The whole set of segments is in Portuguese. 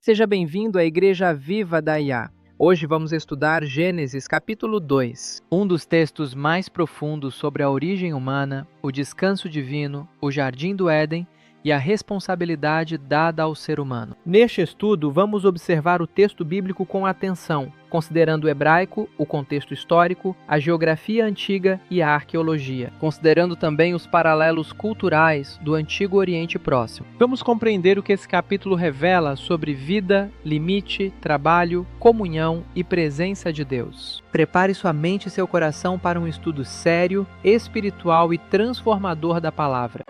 Seja bem-vindo à Igreja Viva da IA. Hoje vamos estudar Gênesis capítulo 2, um dos textos mais profundos sobre a origem humana, o descanso divino, o Jardim do Éden e a responsabilidade dada ao ser humano. Neste estudo, vamos observar o texto bíblico com atenção, considerando o hebraico, o contexto histórico, a geografia antiga e a arqueologia, considerando também os paralelos culturais do Antigo Oriente Próximo. Vamos compreender o que esse capítulo revela sobre vida, limite, trabalho, comunhão e presença de Deus. Prepare sua mente e seu coração para um estudo sério, espiritual e transformador da palavra.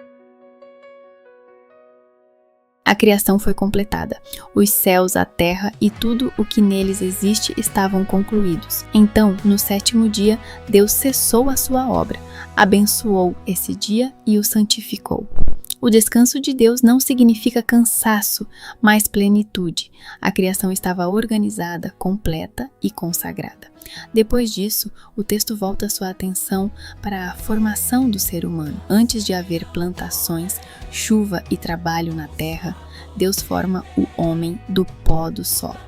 A criação foi completada. Os céus, a terra e tudo o que neles existe estavam concluídos. Então, no sétimo dia, Deus cessou a sua obra, abençoou esse dia e o santificou. O descanso de Deus não significa cansaço, mas plenitude. A criação estava organizada, completa e consagrada. Depois disso, o texto volta sua atenção para a formação do ser humano. Antes de haver plantações, chuva e trabalho na terra, Deus forma o homem do pó do solo.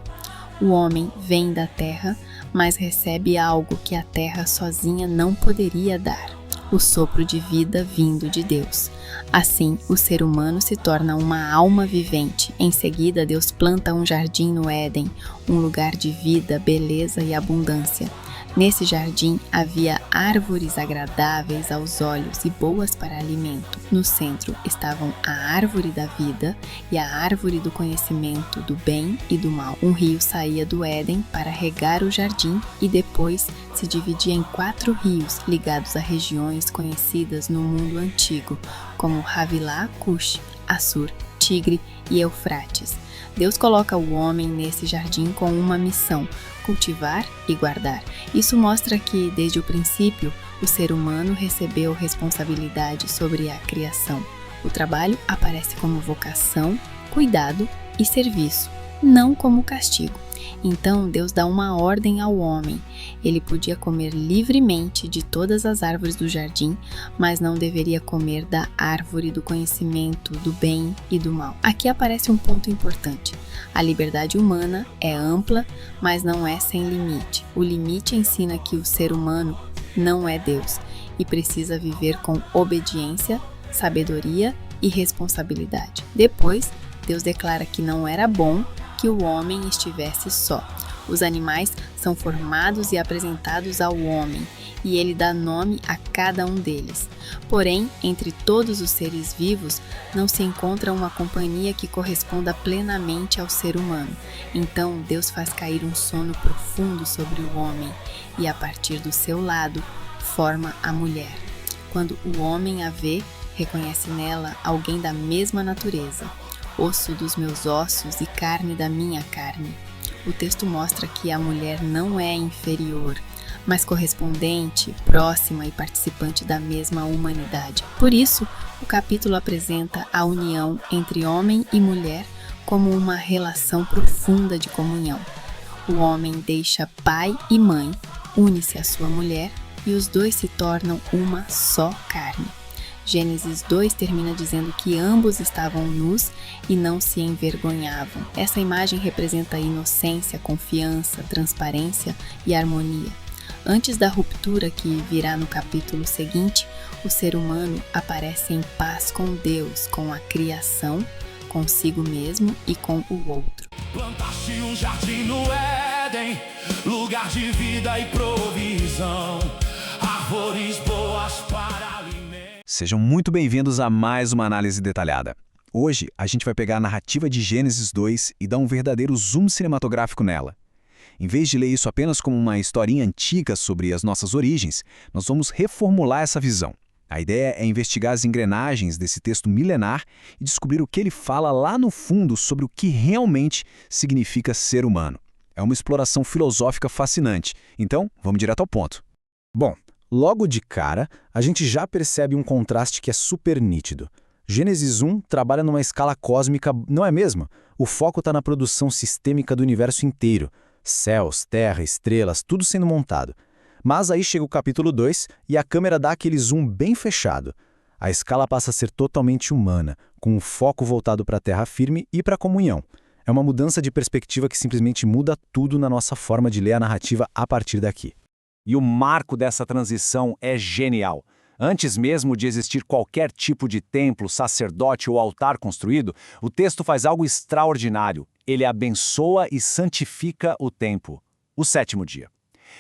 O homem vem da terra, mas recebe algo que a terra sozinha não poderia dar: o sopro de vida vindo de Deus. Assim, o ser humano se torna uma alma vivente. Em seguida, Deus planta um jardim no Éden, um lugar de vida, beleza e abundância. Nesse jardim havia árvores agradáveis aos olhos e boas para alimento. No centro estavam a árvore da vida e a árvore do conhecimento do bem e do mal. Um rio saía do Éden para regar o jardim e depois se dividia em 4 rios ligados a regiões conhecidas no mundo antigo, como Havilá, Cush, Assur, Tigre e Eufrates. Deus coloca o homem nesse jardim com uma missão: cultivar e guardar. Isso mostra que, desde o princípio, o ser humano recebeu responsabilidade sobre a criação. O trabalho aparece como vocação, cuidado e serviço, não como castigo. Então Deus dá uma ordem ao homem. Ele podia comer livremente de todas as árvores do jardim, mas não deveria comer da árvore do conhecimento do bem e do mal. Aqui aparece um ponto importante. A liberdade humana é ampla, mas não é sem limite. O limite ensina que o ser humano não é Deus e precisa viver com obediência, sabedoria e responsabilidade. Depois, Deus declara que não era bom que o homem estivesse só. Os animais são formados e apresentados ao homem, e ele dá nome a cada um deles. Porém, entre todos os seres vivos, não se encontra uma companhia que corresponda plenamente ao ser humano. Então, Deus faz cair um sono profundo sobre o homem, e a partir do seu lado, forma a mulher. Quando o homem a vê, reconhece nela alguém da mesma natureza: osso dos meus ossos e carne da minha carne. O texto mostra que a mulher não é inferior, mas correspondente, próxima e participante da mesma humanidade. Por isso, o capítulo apresenta a união entre homem e mulher como uma relação profunda de comunhão. O homem deixa pai e mãe, une-se à sua mulher e os dois se tornam uma só carne. Gênesis 2 termina dizendo que ambos estavam nus e não se envergonhavam. Essa imagem representa inocência, confiança, transparência e harmonia. Antes da ruptura que virá no capítulo seguinte, o ser humano aparece em paz com Deus, com a criação, consigo mesmo e com o outro. Plantaste um jardim no Éden, lugar de vida e provisão, árvores boas para alimento. Sejam muito bem-vindos a mais uma análise detalhada. Hoje, a gente vai pegar a narrativa de Gênesis 2 e dar um verdadeiro zoom cinematográfico nela. Em vez de ler isso apenas como uma historinha antiga sobre as nossas origens, nós vamos reformular essa visão. A ideia é investigar as engrenagens desse texto milenar e descobrir o que ele fala lá no fundo sobre o que realmente significa ser humano. É uma exploração filosófica fascinante, então vamos direto ao ponto. Bom, logo de cara, a gente já percebe um contraste que é super nítido. Gênesis 1 trabalha numa escala cósmica, não é mesmo? O foco está na produção sistêmica do universo inteiro. Céus, terra, estrelas, tudo sendo montado. Mas aí chega o capítulo 2 e a câmera dá aquele zoom bem fechado. A escala passa a ser totalmente humana, com o foco voltado para a terra firme e para a comunhão. É uma mudança de perspectiva que simplesmente muda tudo na nossa forma de ler a narrativa a partir daqui. E o marco dessa transição é genial. Antes mesmo de existir qualquer tipo de templo, sacerdote ou altar construído, o texto faz algo extraordinário. Ele abençoa e santifica o tempo, o sétimo dia.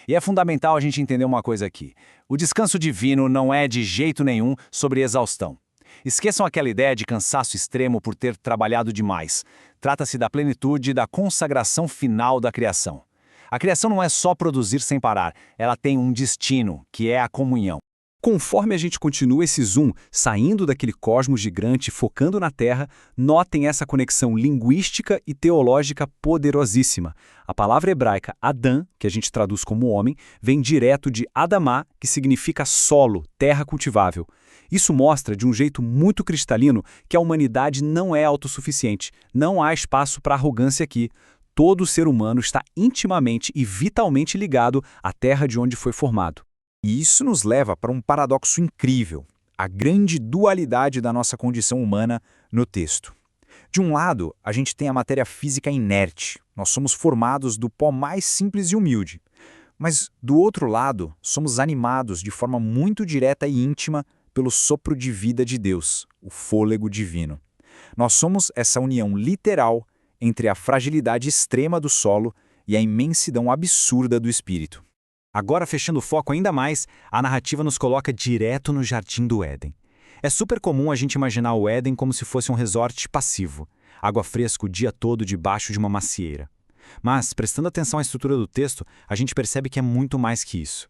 E é fundamental a gente entender uma coisa aqui. O descanso divino não é de jeito nenhum sobre exaustão. Esqueçam aquela ideia de cansaço extremo por ter trabalhado demais. Trata-se da plenitude e da consagração final da criação. A criação não é só produzir sem parar, ela tem um destino, que é a comunhão. Conforme a gente continua esse zoom, saindo daquele cosmos gigante, focando na Terra, notem essa conexão linguística e teológica poderosíssima. A palavra hebraica Adã, que a gente traduz como homem, vem direto de Adamá, que significa solo, terra cultivável. Isso mostra, de um jeito muito cristalino, que a humanidade não é autossuficiente. Não há espaço para arrogância aqui. Todo ser humano está intimamente e vitalmente ligado à terra de onde foi formado. E isso nos leva para um paradoxo incrível, a grande dualidade da nossa condição humana no texto. De um lado, a gente tem a matéria física inerte, nós somos formados do pó mais simples e humilde. Mas, do outro lado, somos animados de forma muito direta e íntima pelo sopro de vida de Deus, o fôlego divino. Nós somos essa união literal entre a fragilidade extrema do solo e a imensidão absurda do espírito. Agora, fechando o foco ainda mais, a narrativa nos coloca direto no Jardim do Éden. É super comum a gente imaginar o Éden como se fosse um resort passivo, água fresca o dia todo debaixo de uma macieira. Mas, prestando atenção à estrutura do texto, a gente percebe que é muito mais que isso.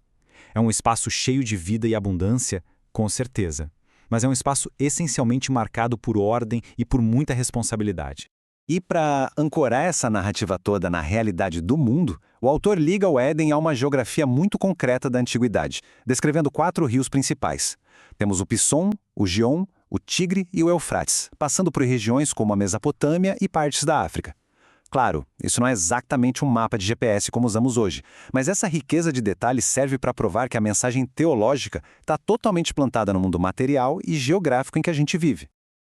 É um espaço cheio de vida e abundância, com certeza, mas é um espaço essencialmente marcado por ordem e por muita responsabilidade. E para ancorar essa narrativa toda na realidade do mundo, o autor liga o Éden a uma geografia muito concreta da antiguidade, descrevendo 4 rios principais. Temos o Pison, o Gion, o Tigre e o Eufrates, passando por regiões como a Mesopotâmia e partes da África. Claro, isso não é exatamente um mapa de GPS como usamos hoje, mas essa riqueza de detalhes serve para provar que a mensagem teológica está totalmente plantada no mundo material e geográfico em que a gente vive.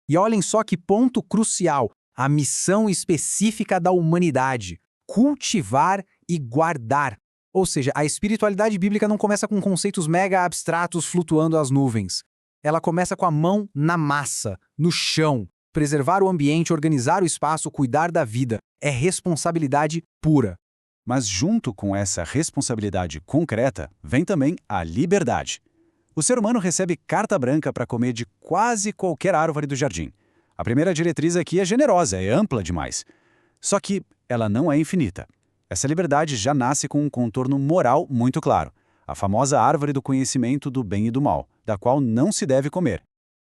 E olhem só que ponto crucial, a missão específica da humanidade, cultivar e guardar. Ou seja, a espiritualidade bíblica não começa com conceitos mega abstratos flutuando às nuvens. Ela começa com a mão na massa, no chão. Preservar o ambiente, organizar o espaço, cuidar da vida. É responsabilidade pura. Mas junto com essa responsabilidade concreta, vem também a liberdade. O ser humano recebe carta branca para comer de quase qualquer árvore do jardim. A primeira diretriz aqui é generosa, é ampla demais. Só que ela não é infinita. Essa liberdade já nasce com um contorno moral muito claro. A famosa árvore do conhecimento do bem e do mal, da qual não se deve comer.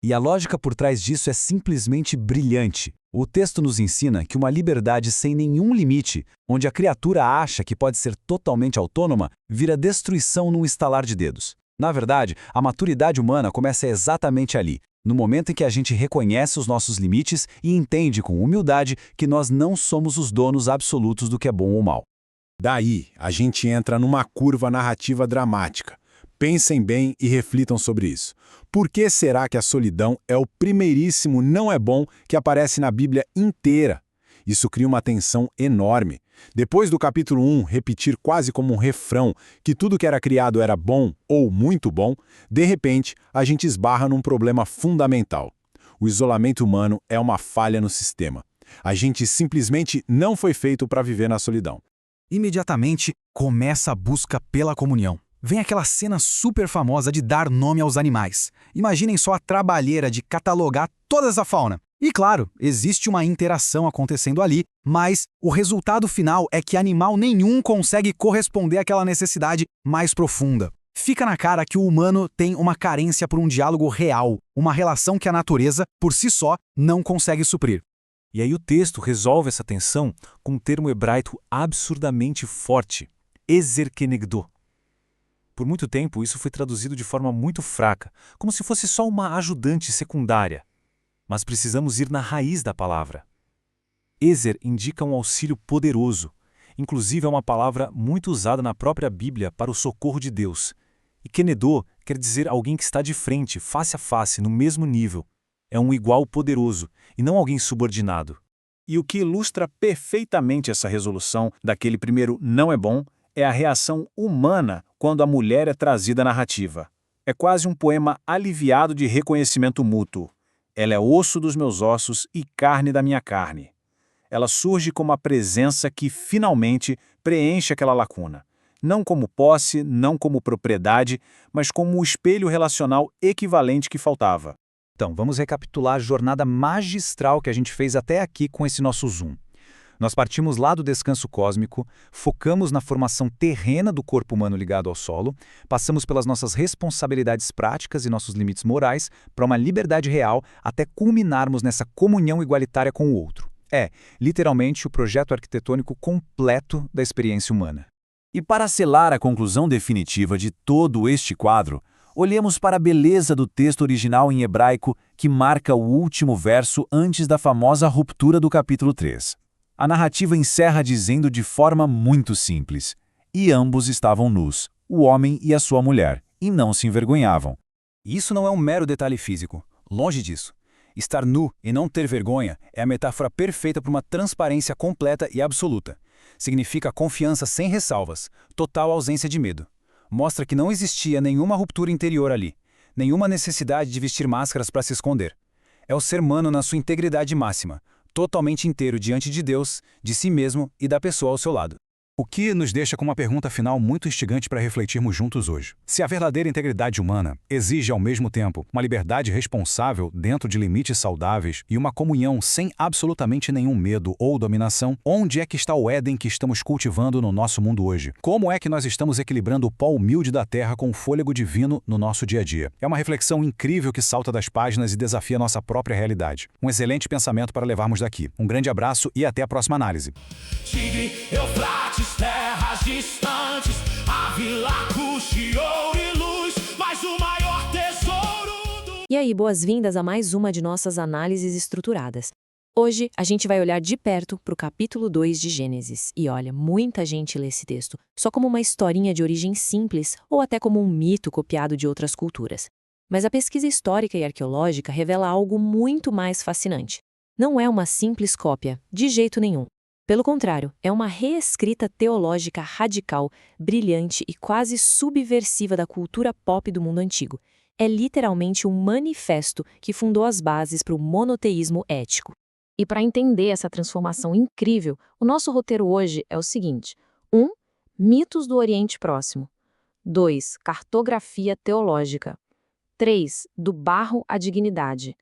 E a lógica por trás disso é simplesmente brilhante. O texto nos ensina que uma liberdade sem nenhum limite, onde a criatura acha que pode ser totalmente autônoma, vira destruição num estalar de dedos. Na verdade, a maturidade humana começa exatamente ali, no momento em que a gente reconhece os nossos limites e entende com humildade que nós não somos os donos absolutos do que é bom ou mal. Daí, a gente entra numa curva narrativa dramática. Pensem bem e reflitam sobre isso. Por que será que a solidão é o primeiríssimo não é bom que aparece na Bíblia inteira? Isso cria uma tensão enorme. Depois do capítulo 1 repetir quase como um refrão que tudo que era criado era bom ou muito bom, de repente a gente esbarra num problema fundamental. O isolamento humano é uma falha no sistema. A gente simplesmente não foi feito para viver na solidão. Imediatamente começa a busca pela comunhão. Vem aquela cena super famosa de dar nome aos animais. Imaginem só a trabalheira de catalogar toda essa fauna. E claro, existe uma interação acontecendo ali, mas o resultado final é que animal nenhum consegue corresponder àquela necessidade mais profunda. Fica na cara que o humano tem uma carência por um diálogo real, uma relação que a natureza, por si só, não consegue suprir. E aí o texto resolve essa tensão com um termo hebraico absurdamente forte, ezer kenegdo. Por muito tempo, isso foi traduzido de forma muito fraca, como se fosse só uma ajudante secundária. Mas precisamos ir na raiz da palavra. Ezer indica um auxílio poderoso. Inclusive é uma palavra muito usada na própria Bíblia para o socorro de Deus. E kenedô quer dizer alguém que está de frente, face a face, no mesmo nível. É um igual poderoso, e não alguém subordinado. E o que ilustra perfeitamente essa resolução daquele primeiro não é bom é a reação humana quando a mulher é trazida à narrativa. É quase um poema aliviado de reconhecimento mútuo. Ela é osso dos meus ossos e carne da minha carne. Ela surge como a presença que finalmente preenche aquela lacuna. Não como posse, não como propriedade, mas como o espelho relacional equivalente que faltava. Então, vamos recapitular a jornada magistral que a gente fez até aqui com esse nosso zoom. Nós partimos lá do descanso cósmico, focamos na formação terrena do corpo humano ligado ao solo, passamos pelas nossas responsabilidades práticas e nossos limites morais para uma liberdade real até culminarmos nessa comunhão igualitária com o outro. É, literalmente, o projeto arquitetônico completo da experiência humana. E para selar a conclusão definitiva de todo este quadro, olhemos para a beleza do texto original em hebraico que marca o último verso antes da famosa ruptura do capítulo 3. A narrativa encerra dizendo de forma muito simples: e ambos estavam nus, o homem e a sua mulher, e não se envergonhavam. Isso não é um mero detalhe físico. Longe disso. Estar nu e não ter vergonha é a metáfora perfeita para uma transparência completa e absoluta. Significa confiança sem ressalvas, total ausência de medo. Mostra que não existia nenhuma ruptura interior ali, nenhuma necessidade de vestir máscaras para se esconder. É o ser humano na sua integridade máxima, totalmente inteiro diante de Deus, de si mesmo e da pessoa ao seu lado. O que nos deixa com uma pergunta final muito instigante para refletirmos juntos hoje. Se a verdadeira integridade humana exige ao mesmo tempo uma liberdade responsável dentro de limites saudáveis e uma comunhão sem absolutamente nenhum medo ou dominação, onde é que está o Éden que estamos cultivando no nosso mundo hoje? Como é que nós estamos equilibrando o pó humilde da terra com o fôlego divino no nosso dia a dia? É uma reflexão incrível que salta das páginas e desafia nossa própria realidade. Um excelente pensamento para levarmos daqui. Um grande abraço e até a próxima análise. Tigre, Eufrates, terras distantes, a Vila Cuxi, ouro e luz, mas o maior tesouro do... E aí, boas-vindas a mais uma de nossas análises estruturadas. Hoje, a gente vai olhar de perto para o capítulo 2 de Gênesis. E olha, muita gente lê esse texto só como uma historinha de origem simples ou até como um mito copiado de outras culturas. Mas a pesquisa histórica e arqueológica revela algo muito mais fascinante. Não é uma simples cópia, de jeito nenhum. Pelo contrário, é uma reescrita teológica radical, brilhante e quase subversiva da cultura pop do mundo antigo. É literalmente um manifesto que fundou as bases para o monoteísmo ético. E para entender essa transformação incrível, o nosso roteiro hoje é o seguinte: 1. Mitos do Oriente Próximo. 2. Cartografia teológica. 3. Do barro à dignidade.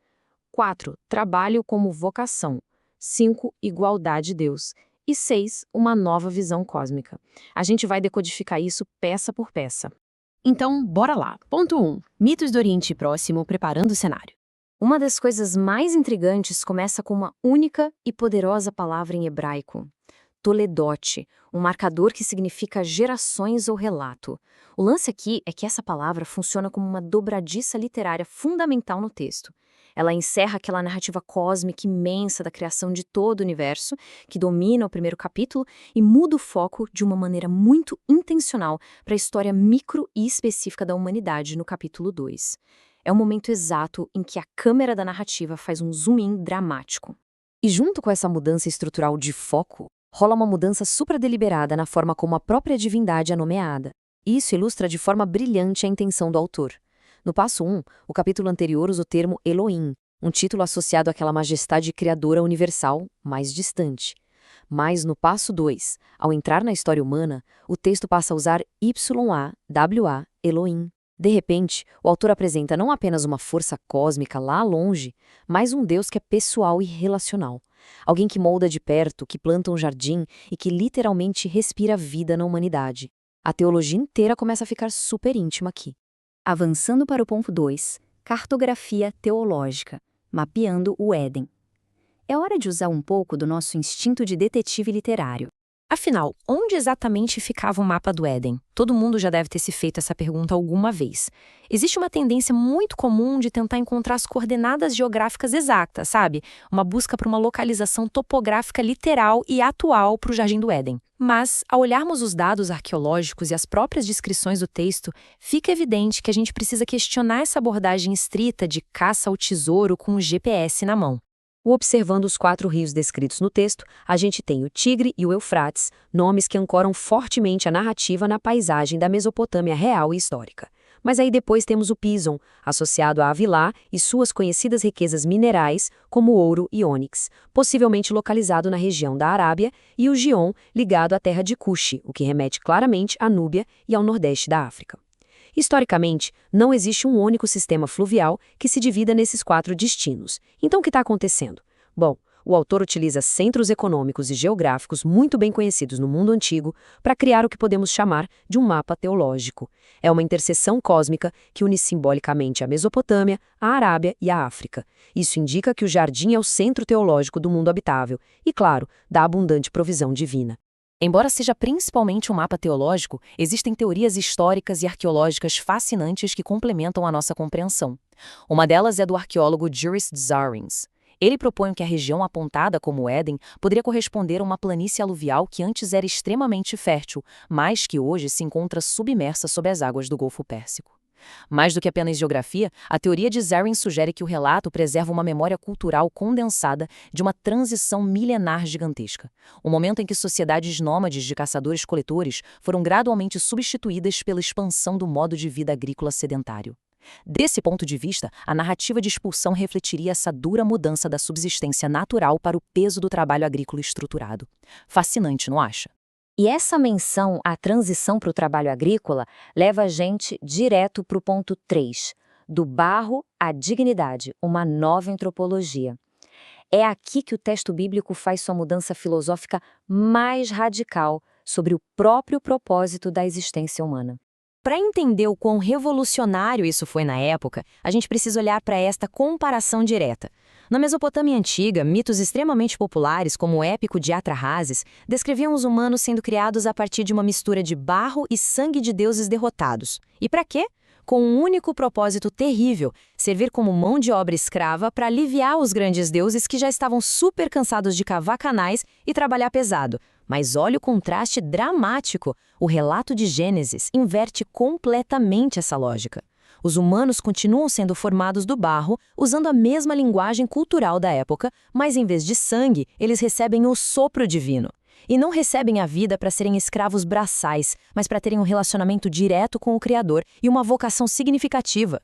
4. Trabalho como vocação. 5. Igualdade de Deus. E 6. Uma nova visão cósmica. A gente vai decodificar isso peça por peça. Então, bora lá. Ponto 1. Mitos do Oriente Próximo preparando o cenário. Uma das coisas mais intrigantes começa com uma única e poderosa palavra em hebraico. Toledote, um marcador que significa gerações ou relato. O lance aqui é que essa palavra funciona como uma dobradiça literária fundamental no texto. Ela encerra aquela narrativa cósmica imensa da criação de todo o universo, que domina o primeiro capítulo, e muda o foco de uma maneira muito intencional para a história micro e específica da humanidade no capítulo 2. É o momento exato em que a câmera da narrativa faz um zoom-in dramático. E junto com essa mudança estrutural de foco, rola uma mudança supradeliberada na forma como a própria divindade é nomeada. Isso ilustra de forma brilhante a intenção do autor. No passo 1, o capítulo anterior usa o termo Elohim, um título associado àquela majestade criadora universal mais distante. Mas no passo 2, ao entrar na história humana, o texto passa a usar YA, Elohim. De repente, o autor apresenta não apenas uma força cósmica lá longe, mas um Deus que é pessoal e relacional. Alguém que molda de perto, que planta um jardim e que literalmente respira vida na humanidade. A teologia inteira começa a ficar super íntima aqui. Avançando para o ponto 2, cartografia teológica, mapeando o Éden. É hora de usar um pouco do nosso instinto de detetive literário. Afinal, onde exatamente ficava o mapa do Éden? Todo mundo já deve ter se feito essa pergunta alguma vez. Existe uma tendência muito comum de tentar encontrar as coordenadas geográficas exatas, sabe? Uma busca por uma localização topográfica literal e atual para o Jardim do Éden. Mas, ao olharmos os dados arqueológicos e as próprias descrições do texto, fica evidente que a gente precisa questionar essa abordagem estrita de caça ao tesouro com o GPS na mão. Observando os 4 rios descritos no texto, a gente tem o Tigre e o Eufrates, nomes que ancoram fortemente a narrativa na paisagem da Mesopotâmia real e histórica. Mas aí depois temos o Pison, associado a Avilá e suas conhecidas riquezas minerais, como ouro e ônix, possivelmente localizado na região da Arábia, e o Gion, ligado à terra de Cuxi, o que remete claramente à Núbia e ao nordeste da África. Historicamente, não existe um único sistema fluvial que se divida nesses 4 destinos. Então, o que está acontecendo? Bom, o autor utiliza centros econômicos e geográficos muito bem conhecidos no mundo antigo para criar o que podemos chamar de um mapa teológico. É uma interseção cósmica que une simbolicamente a Mesopotâmia, a Arábia e a África. Isso indica que o jardim é o centro teológico do mundo habitável e, claro, da abundante provisão divina. Embora seja principalmente um mapa teológico, existem teorias históricas e arqueológicas fascinantes que complementam a nossa compreensão. Uma delas é do arqueólogo Juris Zarins. Ele propõe que a região apontada como Éden poderia corresponder a uma planície aluvial que antes era extremamente fértil, mas que hoje se encontra submersa sob as águas do Golfo Pérsico. Mais do que apenas geografia, a teoria de Zarins sugere que o relato preserva uma memória cultural condensada de uma transição milenar gigantesca, um momento em que sociedades nômades de caçadores-coletores foram gradualmente substituídas pela expansão do modo de vida agrícola sedentário. Desse ponto de vista, a narrativa de expulsão refletiria essa dura mudança da subsistência natural para o peso do trabalho agrícola estruturado. Fascinante, não acha? E essa menção à transição para o trabalho agrícola leva a gente direto para o ponto 3, do barro à dignidade, uma nova antropologia. É aqui que o texto bíblico faz sua mudança filosófica mais radical sobre o próprio propósito da existência humana. Para entender o quão revolucionário isso foi na época, a gente precisa olhar para esta comparação direta. Na Mesopotâmia antiga, mitos extremamente populares, como o épico de Atrahasis, descreviam os humanos sendo criados a partir de uma mistura de barro e sangue de deuses derrotados. E para quê? Com um único propósito terrível: servir como mão de obra escrava para aliviar os grandes deuses que já estavam super cansados de cavar canais e trabalhar pesado. Mas olha o contraste dramático. O relato de Gênesis inverte completamente essa lógica. Os humanos continuam sendo formados do barro, usando a mesma linguagem cultural da época, mas em vez de sangue, eles recebem o sopro divino. E não recebem a vida para serem escravos braçais, mas para terem um relacionamento direto com o Criador e uma vocação significativa.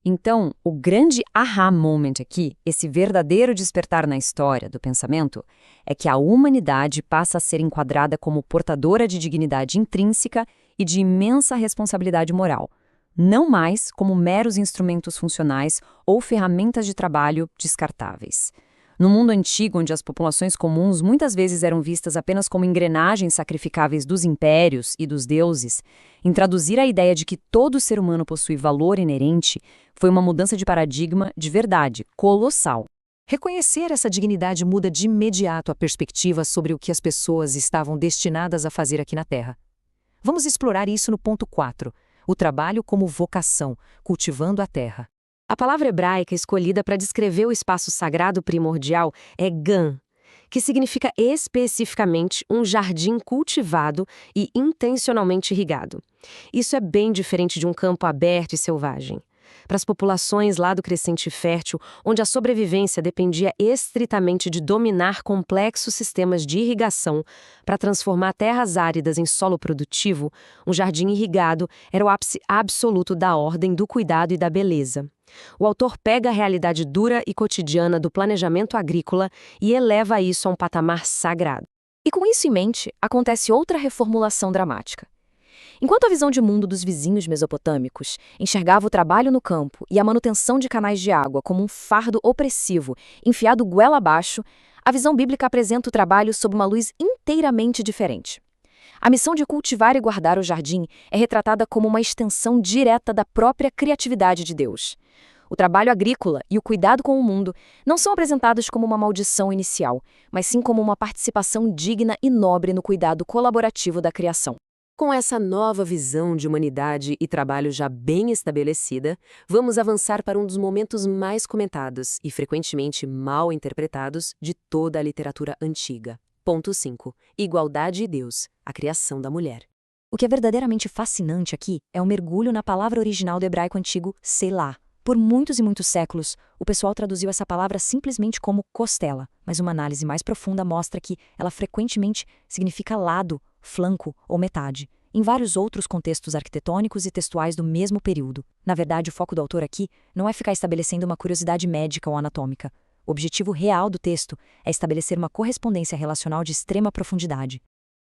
Então, o grande aha moment aqui, esse verdadeiro despertar na história do pensamento, é que a humanidade passa a ser enquadrada como portadora de dignidade intrínseca e de imensa responsabilidade moral, não mais como meros instrumentos funcionais ou ferramentas de trabalho descartáveis. No mundo antigo, onde as populações comuns muitas vezes eram vistas apenas como engrenagens sacrificáveis dos impérios e dos deuses, introduzir a ideia de que todo ser humano possui valor inerente foi uma mudança de paradigma de verdade colossal. Reconhecer essa dignidade muda de imediato a perspectiva sobre o que as pessoas estavam destinadas a fazer aqui na Terra. Vamos explorar isso no ponto 4, o trabalho como vocação, cultivando a terra. A palavra hebraica escolhida para descrever o espaço sagrado primordial é Gan, que significa especificamente um jardim cultivado e intencionalmente irrigado. Isso é bem diferente de um campo aberto e selvagem. Para as populações lá do Crescente Fértil, onde a sobrevivência dependia estritamente de dominar complexos sistemas de irrigação para transformar terras áridas em solo produtivo, um jardim irrigado era o ápice absoluto da ordem, do cuidado e da beleza. O autor pega a realidade dura e cotidiana do planejamento agrícola e eleva isso a um patamar sagrado. E com isso em mente, acontece outra reformulação dramática. Enquanto a visão de mundo dos vizinhos mesopotâmicos enxergava o trabalho no campo e a manutenção de canais de água como um fardo opressivo enfiado goela abaixo, a visão bíblica apresenta o trabalho sob uma luz inteiramente diferente. A missão de cultivar e guardar o jardim é retratada como uma extensão direta da própria criatividade de Deus. O trabalho agrícola e o cuidado com o mundo não são apresentados como uma maldição inicial, mas sim como uma participação digna e nobre no cuidado colaborativo da criação. Com essa nova visão de humanidade e trabalho já bem estabelecida, vamos avançar para um dos momentos mais comentados e frequentemente mal interpretados de toda a literatura antiga. Ponto 5. Igualdade e Deus, a criação da mulher. O que é verdadeiramente fascinante aqui é o mergulho na palavra original do hebraico antigo, Selah, Por muitos e muitos séculos, o pessoal traduziu essa palavra simplesmente como costela, mas uma análise mais profunda mostra que ela frequentemente significa lado, flanco ou metade, em vários outros contextos arquitetônicos e textuais do mesmo período. Na verdade, o foco do autor aqui não é ficar estabelecendo uma curiosidade médica ou anatômica. O objetivo real do texto é estabelecer uma correspondência relacional de extrema profundidade.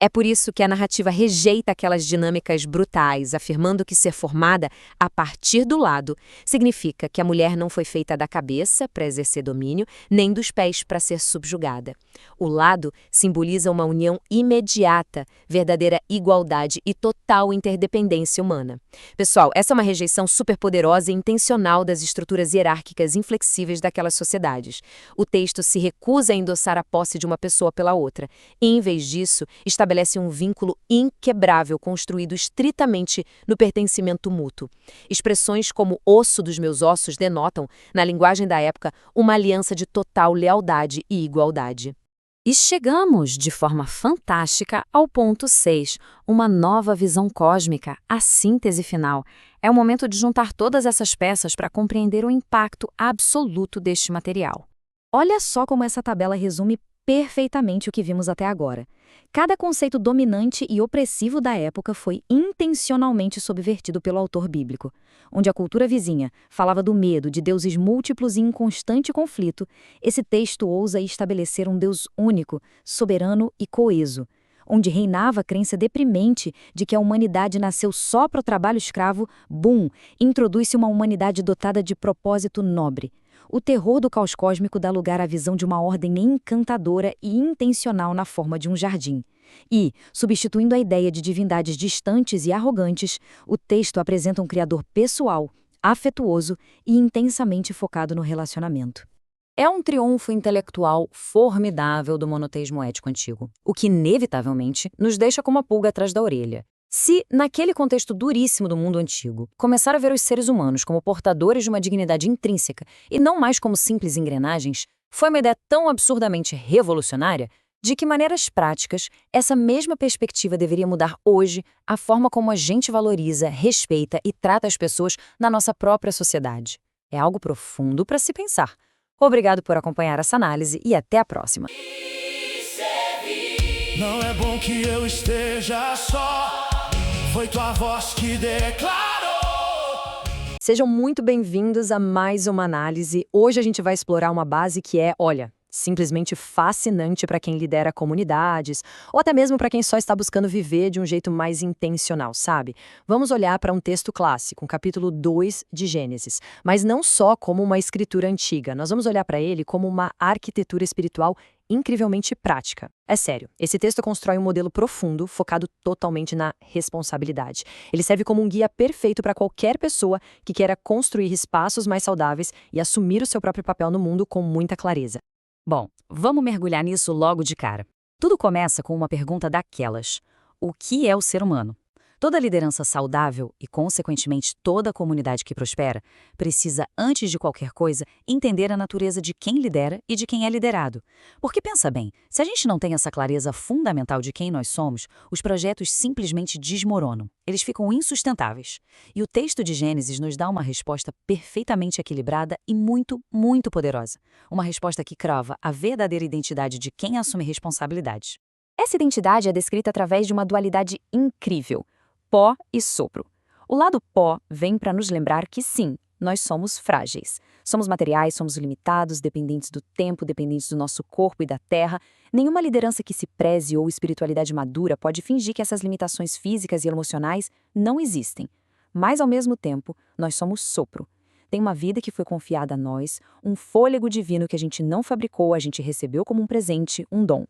É por isso que a narrativa rejeita aquelas dinâmicas brutais, afirmando que ser formada a partir do lado significa que a mulher não foi feita da cabeça para exercer domínio, nem dos pés para ser subjugada. O lado simboliza uma união imediata, verdadeira igualdade e total interdependência humana. Pessoal, essa é uma rejeição superpoderosa e intencional das estruturas hierárquicas inflexíveis daquelas sociedades. O texto se recusa a endossar a posse de uma pessoa pela outra, e, em vez disso, estabelece um vínculo inquebrável construído estritamente no pertencimento mútuo. Expressões como osso dos meus ossos denotam, na linguagem da época, uma aliança de total lealdade e igualdade. E chegamos, de forma fantástica, ao ponto 6, uma nova visão cósmica, a síntese final. É o momento de juntar todas essas peças para compreender o impacto absoluto deste material. Olha só como essa tabela resume perfeitamente o que vimos até agora. Cada conceito dominante e opressivo da época foi intencionalmente subvertido pelo autor bíblico. Onde a cultura vizinha falava do medo de deuses múltiplos e em constante conflito, esse texto ousa estabelecer um Deus único, soberano e coeso. Onde reinava a crença deprimente de que a humanidade nasceu só para o trabalho escravo, introduz-se uma humanidade dotada de propósito nobre. O terror do caos cósmico dá lugar à visão de uma ordem encantadora e intencional na forma de um jardim. E, substituindo a ideia de divindades distantes e arrogantes, o texto apresenta um criador pessoal, afetuoso e intensamente focado no relacionamento. É um triunfo intelectual formidável do monoteísmo ético antigo, o que inevitavelmente nos deixa com uma pulga atrás da orelha. Se, naquele contexto duríssimo do mundo antigo, começar a ver os seres humanos como portadores de uma dignidade intrínseca e não mais como simples engrenagens, foi uma ideia tão absurdamente revolucionária, de que maneiras práticas essa mesma perspectiva deveria mudar hoje a forma como a gente valoriza, respeita e trata as pessoas na nossa própria sociedade. É algo profundo para se pensar. Obrigado por acompanhar essa análise e até a próxima. Não é bom que eu esteja só. Foi tua voz que declarou. Sejam muito bem-vindos a mais uma análise. Hoje a gente vai explorar uma base que é, simplesmente fascinante para quem lidera comunidades, ou até mesmo para quem só está buscando viver de um jeito mais intencional, sabe? Vamos olhar para um texto clássico, um capítulo 2 de Gênesis, mas não só como uma escritura antiga, nós vamos olhar para ele como uma arquitetura espiritual incrivelmente prática. É sério, esse texto constrói um modelo profundo, focado totalmente na responsabilidade. Ele serve como um guia perfeito para qualquer pessoa que queira construir espaços mais saudáveis e assumir o seu próprio papel no mundo com muita clareza. Bom, vamos mergulhar nisso logo de cara. Tudo começa com uma pergunta daquelas: o que é o ser humano? Toda liderança saudável e, consequentemente, toda a comunidade que prospera precisa, antes de qualquer coisa, entender a natureza de quem lidera e de quem é liderado. Porque, pensa bem, se a gente não tem essa clareza fundamental de quem nós somos, os projetos simplesmente desmoronam. Eles ficam insustentáveis. E o texto de Gênesis nos dá uma resposta perfeitamente equilibrada e muito, muito poderosa. Uma resposta que crava a verdadeira identidade de quem assume responsabilidades. Essa identidade é descrita através de uma dualidade incrível: pó e sopro. O lado pó vem para nos lembrar que sim, nós somos frágeis. Somos materiais, somos limitados, dependentes do tempo, dependentes do nosso corpo e da terra. Nenhuma liderança que se preze ou espiritualidade madura pode fingir que essas limitações físicas e emocionais não existem. Mas, ao mesmo tempo, nós somos sopro. Tem uma vida que foi confiada a nós, um fôlego divino que a gente não fabricou, a gente recebeu como um presente, um dom.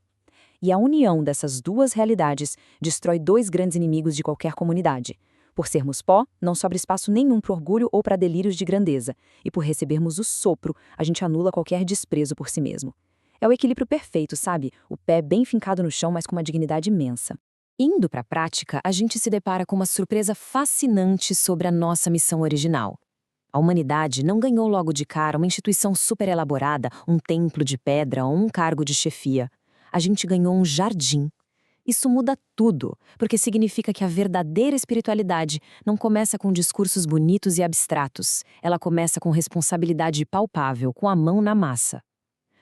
E a união dessas duas realidades destrói dois grandes inimigos de qualquer comunidade. Por sermos pó, não sobra espaço nenhum para orgulho ou para delírios de grandeza. E por recebermos o sopro, a gente anula qualquer desprezo por si mesmo. É o equilíbrio perfeito, sabe? O pé bem fincado no chão, mas com uma dignidade imensa. Indo para a prática, a gente se depara com uma surpresa fascinante sobre a nossa missão original. A humanidade não ganhou logo de cara uma instituição super elaborada, um templo de pedra ou um cargo de chefia. A gente ganhou um jardim. Isso muda tudo, porque significa que a verdadeira espiritualidade não começa com discursos bonitos e abstratos. Ela começa com responsabilidade palpável, com a mão na massa.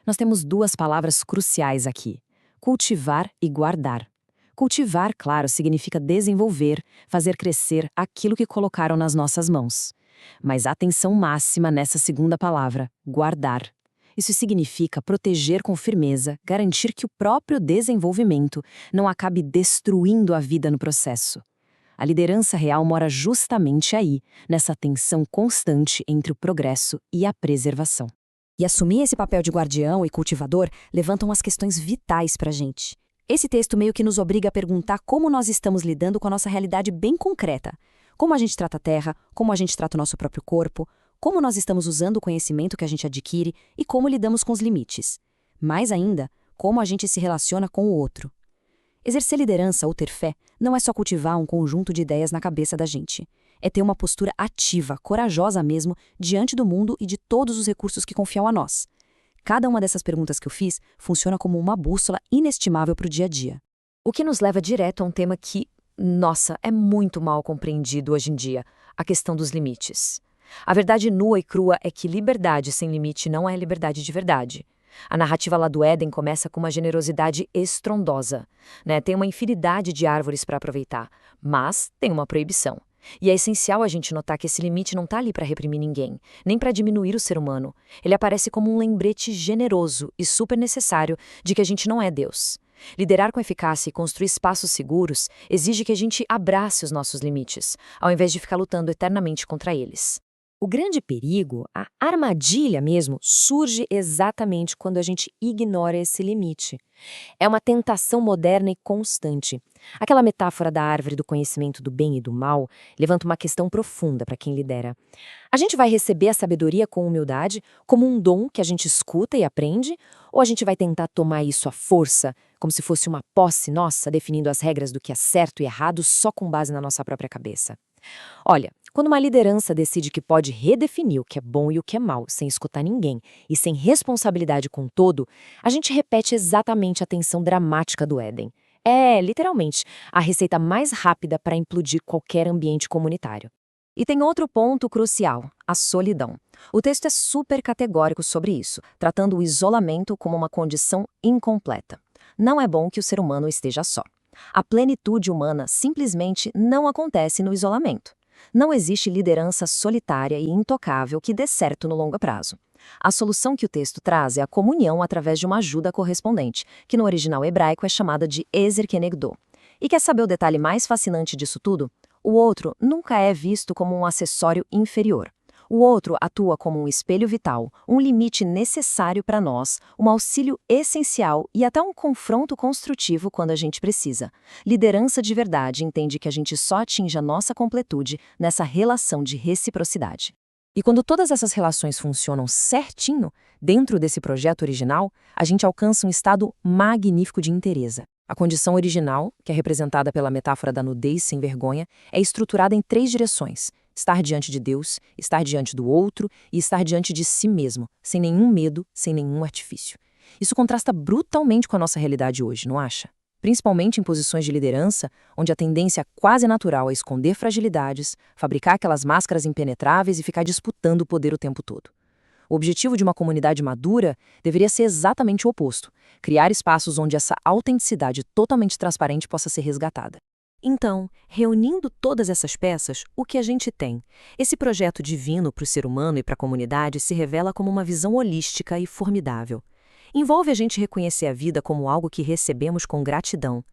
Nós temos duas palavras cruciais aqui: cultivar e guardar. Cultivar, claro, significa desenvolver, fazer crescer aquilo que colocaram nas nossas mãos. Mas atenção máxima nessa segunda palavra, guardar. Isso significa proteger com firmeza, garantir que o próprio desenvolvimento não acabe destruindo a vida no processo. A liderança real mora justamente aí, nessa tensão constante entre o progresso e a preservação. E assumir esse papel de guardião e cultivador levantam as questões vitais para a gente. Esse texto meio que nos obriga a perguntar como nós estamos lidando com a nossa realidade bem concreta. Como a gente trata a terra, como a gente trata o nosso próprio corpo, como nós estamos usando o conhecimento que a gente adquire e como lidamos com os limites. Mais ainda, como a gente se relaciona com o outro. Exercer liderança ou ter fé não é só cultivar um conjunto de ideias na cabeça da gente. É ter uma postura ativa, corajosa mesmo, diante do mundo e de todos os recursos que confiam a nós. Cada uma dessas perguntas que eu fiz funciona como uma bússola inestimável para o dia a dia. O que nos leva direto a um tema que, nossa, é muito mal compreendido hoje em dia: a questão dos limites. A verdade nua e crua é que liberdade sem limite não é liberdade de verdade. A narrativa lá do Éden começa com uma generosidade estrondosa, né? Tem uma infinidade de árvores para aproveitar, mas tem uma proibição. E é essencial a gente notar que esse limite não está ali para reprimir ninguém, nem para diminuir o ser humano. Ele aparece como um lembrete generoso e super necessário de que a gente não é Deus. Liderar com eficácia e construir espaços seguros exige que a gente abrace os nossos limites, ao invés de ficar lutando eternamente contra eles. O grande perigo, a armadilha mesmo, surge exatamente quando a gente ignora esse limite. É uma tentação moderna e constante. Aquela metáfora da árvore do conhecimento do bem e do mal levanta uma questão profunda para quem lidera. A gente vai receber a sabedoria com humildade, como um dom que a gente escuta e aprende, ou a gente vai tentar tomar isso à força, como se fosse uma posse nossa, definindo as regras do que é certo e errado só com base na nossa própria cabeça? Olha, quando uma liderança decide que pode redefinir o que é bom e o que é mal, sem escutar ninguém e sem responsabilidade com o todo, a gente repete exatamente a tensão dramática do Éden. É, literalmente, a receita mais rápida para implodir qualquer ambiente comunitário. E tem outro ponto crucial: a solidão. O texto é super categórico sobre isso, tratando o isolamento como uma condição incompleta. Não é bom que o ser humano esteja só. A plenitude humana simplesmente não acontece no isolamento. Não existe liderança solitária e intocável que dê certo no longo prazo. A solução que o texto traz é a comunhão através de uma ajuda correspondente, que no original hebraico é chamada de Ezer Kenegdo. E quer saber o detalhe mais fascinante disso tudo? O outro nunca é visto como um acessório inferior. O outro atua como um espelho vital, um limite necessário para nós, um auxílio essencial e até um confronto construtivo quando a gente precisa. Liderança de verdade entende que a gente só atinge a nossa completude nessa relação de reciprocidade. E quando todas essas relações funcionam certinho, dentro desse projeto original, a gente alcança um estado magnífico de inteireza. A condição original, que é representada pela metáfora da nudez sem vergonha, é estruturada em 3 direções: estar diante de Deus, estar diante do outro e estar diante de si mesmo, sem nenhum medo, sem nenhum artifício. Isso contrasta brutalmente com a nossa realidade hoje, não acha? Principalmente em posições de liderança, onde a tendência quase natural é esconder fragilidades, fabricar aquelas máscaras impenetráveis e ficar disputando o poder o tempo todo. O objetivo de uma comunidade madura deveria ser exatamente o oposto: criar espaços onde essa autenticidade totalmente transparente possa ser resgatada. Então, reunindo todas essas peças, o que a gente tem? Esse projeto divino para o ser humano e para a comunidade se revela como uma visão holística e formidável. Envolve a gente reconhecer a vida como algo que recebemos com gratidão,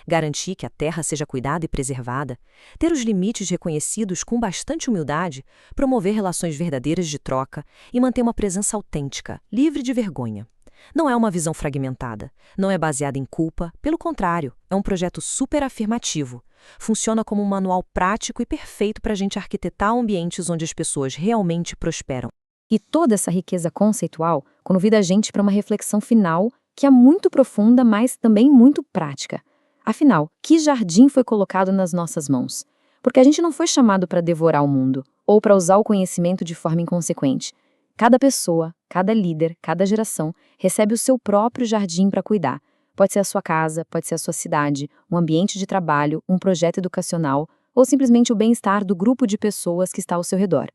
garantir que a terra seja cuidada e preservada, ter os limites reconhecidos com bastante humildade, promover relações verdadeiras de troca e manter uma presença autêntica, livre de vergonha. Não é uma visão fragmentada, não é baseada em culpa, pelo contrário, é um projeto super afirmativo. Funciona como um manual prático e perfeito para a gente arquitetar ambientes onde as pessoas realmente prosperam. E toda essa riqueza conceitual convida a gente para uma reflexão final que é muito profunda, mas também muito prática. Afinal, que jardim foi colocado nas nossas mãos? Porque a gente não foi chamado para devorar o mundo, ou para usar o conhecimento de forma inconsequente. Cada pessoa, cada líder, cada geração recebe o seu próprio jardim para cuidar, Pode ser a sua casa, pode ser a sua cidade, um ambiente de trabalho, um projeto educacional ou simplesmente o bem-estar do grupo de pessoas que está ao seu redor.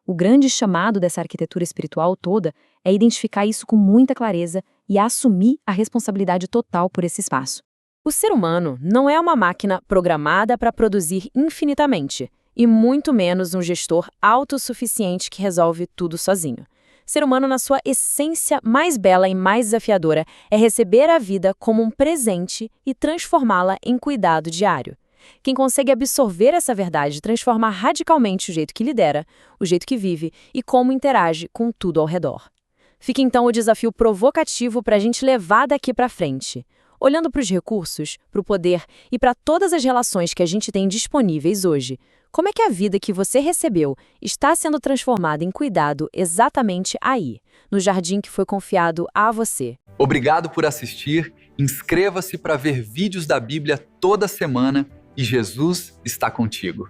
O grande chamado dessa arquitetura espiritual toda é identificar isso com muita clareza e assumir a responsabilidade total por esse espaço. O ser humano não é uma máquina programada para produzir infinitamente, e muito menos um gestor autossuficiente que resolve tudo sozinho. Ser humano, na sua essência mais bela e mais desafiadora, é receber a vida como um presente e transformá-la em cuidado diário. Quem consegue absorver essa verdade transforma radicalmente o jeito que lidera, o jeito que vive e como interage com tudo ao redor. Fica então o desafio provocativo para a gente levar daqui para frente. Olhando para os recursos, para o poder e para todas as relações que a gente tem disponíveis hoje, como é que a vida que você recebeu está sendo transformada em cuidado exatamente aí, no jardim que foi confiado a você? Obrigado por assistir, inscreva-se para ver vídeos da Bíblia toda semana e Jesus está contigo.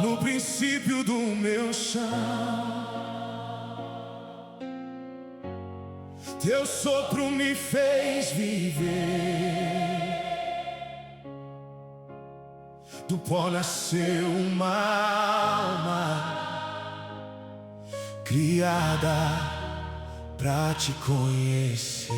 No princípio do meu chão, teu sopro me fez viver. Do pó nasceu uma alma criada pra te conhecer.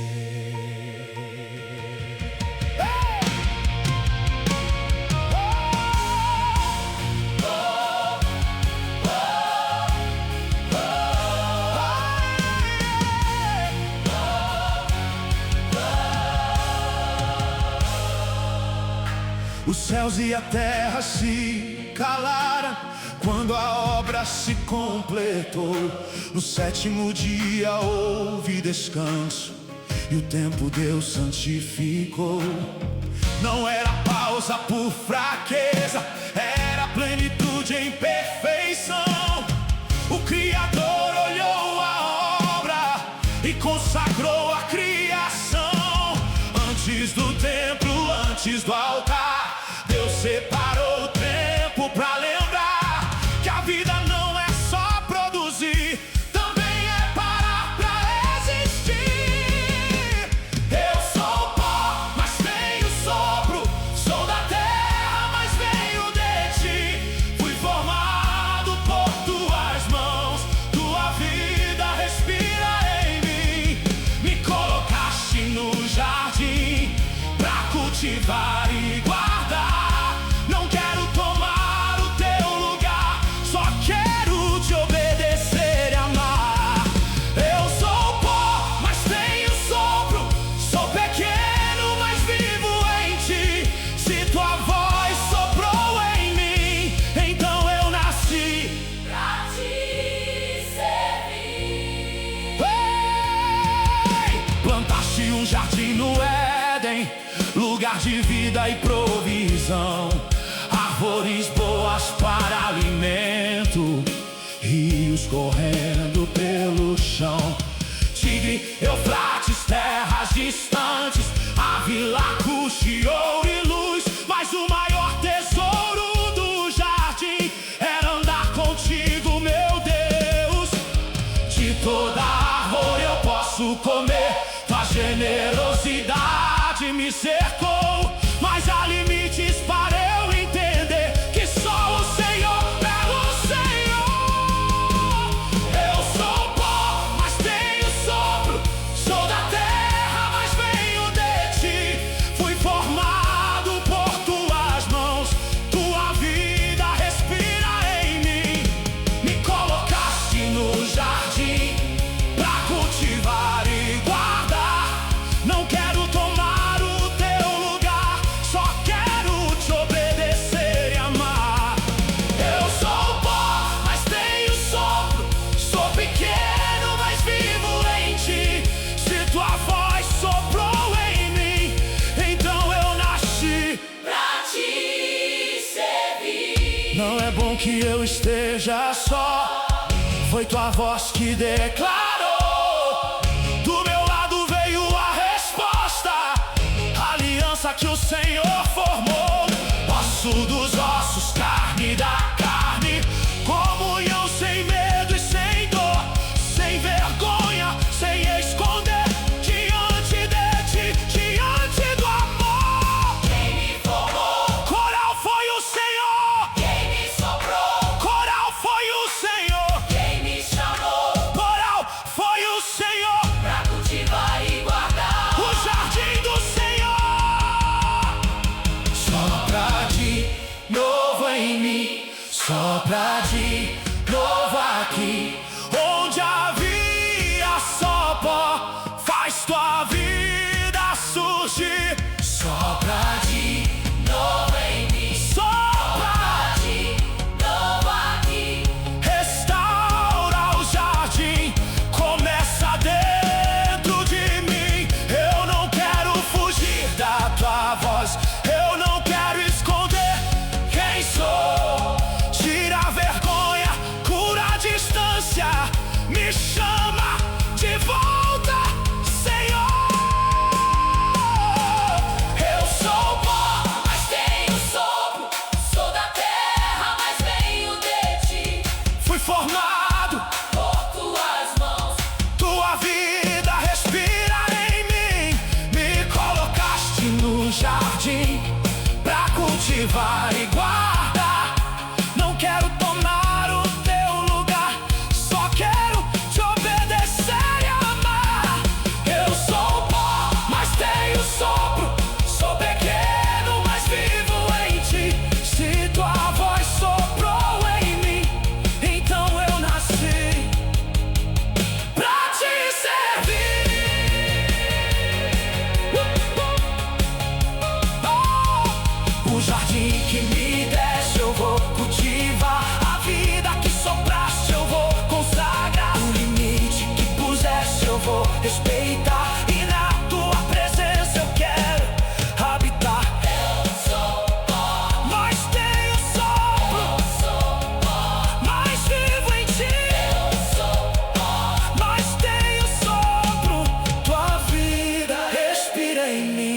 Os céus e a terra se calaram quando a obra se completou. No sétimo dia houve descanso e o tempo Deus santificou. Não era pausa por fraqueza, era plenitude em perfeição. O Criador olhou a obra e consagrou a criação. Antes do templo, antes do altar, Deus separou o tempo pra lembrar que a vida não é só produzir, também é parar pra existir. Eu sou pó, mas tenho sopro, sou da terra, mas venho de ti. Fui formado por tuas mãos, tua vida respira em mim. Me colocaste no jardim pra cultivar e guardar. Não quero tomar o teu lugar, só quero te obedecer e amar. Eu sou pó, mas tenho sopro, sou pequeno, mas vivo em ti. Se tua voz soprou em mim, então eu nasci pra te servir. Plantaste um jardim no Éden, lugar de vida e provisão. Árvores boas para alimento, rios correndo pelo chão. Tigre, Eufrates, terras distantes, Ávila, Cuxi, ouro e luz. Mas o maior tesouro do jardim era andar contigo, meu Deus. De toda árvore eu posso comer, tua generosidade me cercou, mas há limites para eu entender que só o Senhor é o Senhor. Eu sou pó, mas tenho sopro, sou da terra, mas venho de ti. Fui formado por tuas mãos, tua vida respira em mim. Me colocaste no jardim pra cultivar e guardar. Não quero tomar o teu lugar, só quero te obedecer e amar. Eu sou pó, mas tenho sopro, sou pequeno, mas vivo em ti. Se tua voz soprou em mim, então eu nasci pra te servir. Não é bom que eu esteja só, foi tua voz que declarou. Do meu lado veio a resposta, aliança que o Senhor formou, osso dos ossos, carne da carne, comunhão sem medo e sem dor, sem vergonha, sem esconder, diante de ti, diante do amor. Quem me formou? Coral foi o Senhor. Quem me soprou? Coral foi o Senhor. Quem me chamou? Coral foi o Senhor. Pra cultivar e guardar o jardim do Senhor. Sopra de novo em mim, sopra de novo aqui. Onde havia só pó, faz tua vida surgir. Sopra de novo em mim, sopra de novo aqui. Restaura o jardim, começa dentro de mim. Eu não quero fugir da tua voz, eu não quero esconder quem sou. Tira a vergonha, cura a distância, me chama de volta, Senhor. Eu sou pó, mas tenho sopro, sou da terra, mas venho de ti. Fui formado por tuas mãos, tua vida respira em mim. Me colocaste no jardim pra cultivar e guardar. Não quero tomar o teu lugar, só quero te obedecer e amar. Eu sou pó, mas tenho sopro, sou pequeno, mas vivo em ti. Se tua voz soprou em mim, então eu nasci pra te servir. O jardim que me deste eu vou cultivar, a vida que sopraste eu vou consagrar, o limite que puseste eu vou respeitar, e na tua presença eu quero habitar. Eu sou pó, mas tenho sopro. Eu sou pó, mas vivo em ti. Eu sou pó, mas tenho sopro. Tua vida respira em mim.